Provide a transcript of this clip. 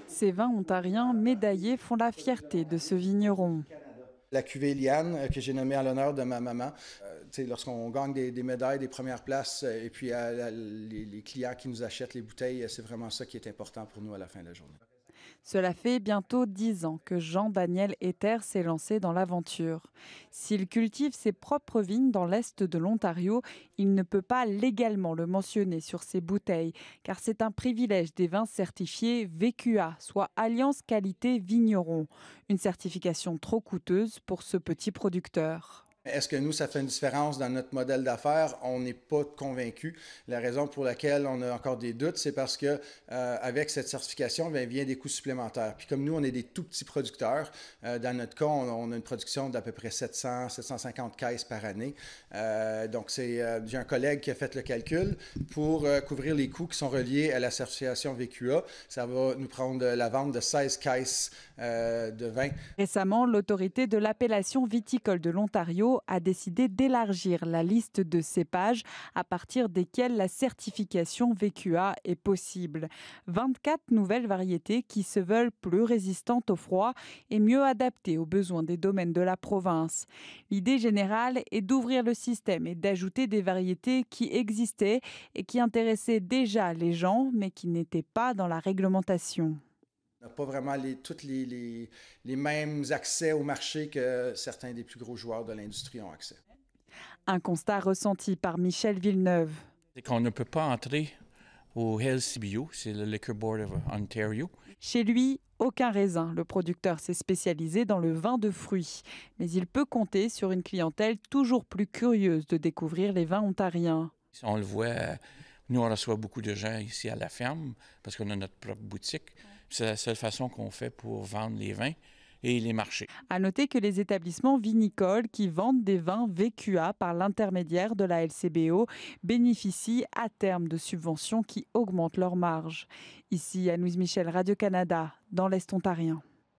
Ces vins ontariens médaillés font la fierté de ce vigneron. La cuvée Liane, que j'ai nommée en l'honneur de ma maman. Lorsqu'on gagne des médailles, des premières places, et puis les clients qui nous achètent les bouteilles, c'est vraiment ça qui est important pour nous à la fin de la journée. Cela fait bientôt 10 ans que Jean-Daniel Ether s'est lancé dans l'aventure. S'il cultive ses propres vignes dans l'est de l'Ontario, il ne peut pas légalement le mentionner sur ses bouteilles, car c'est un privilège des vins certifiés VQA, soit Alliance Qualité Vigneron, une certification trop coûteuse pour ce petit producteur. Est-ce que nous, ça fait une différence dans notre modèle d'affaires? On n'est pas convaincus. La raison pour laquelle on a encore des doutes, c'est parce que avec cette certification, vient des coûts supplémentaires. Puis comme nous, on est des tout petits producteurs, dans notre cas, on a une production d'à peu près 750 caisses par année. Donc, j'ai un collègue qui a fait le calcul pour couvrir les coûts qui sont reliés à la certification VQA. Ça va nous prendre la vente de 16 caisses de vin. Récemment, l'autorité de l'appellation viticole de l'Ontario a décidé d'élargir la liste de cépages à partir desquels la certification VQA est possible. 24 nouvelles variétés qui se veulent plus résistantes au froid et mieux adaptées aux besoins des domaines de la province. L'idée générale est d'ouvrir le système et d'ajouter des variétés qui existaient et qui intéressaient déjà les gens, mais qui n'étaient pas dans la réglementation. On n'a pas vraiment tous les mêmes accès au marché que certains des plus gros joueurs de l'industrie ont accès. Un constat ressenti par Michel Villeneuve. C'est qu'on ne peut pas entrer au LCBO, c'est le Liquor Board of Ontario. Chez lui, aucun raisin. Le producteur s'est spécialisé dans le vin de fruits. Mais il peut compter sur une clientèle toujours plus curieuse de découvrir les vins ontariens. On le voit, nous on reçoit beaucoup de gens ici à la ferme parce qu'on a notre propre boutique. C'est la seule façon qu'on fait pour vendre les vins et les marchés. À noter que les établissements vinicoles qui vendent des vins VQA par l'intermédiaire de la LCBO bénéficient à terme de subventions qui augmentent leurs marges. Ici, Anouise Michel, Radio-Canada, dans l'Est ontarien.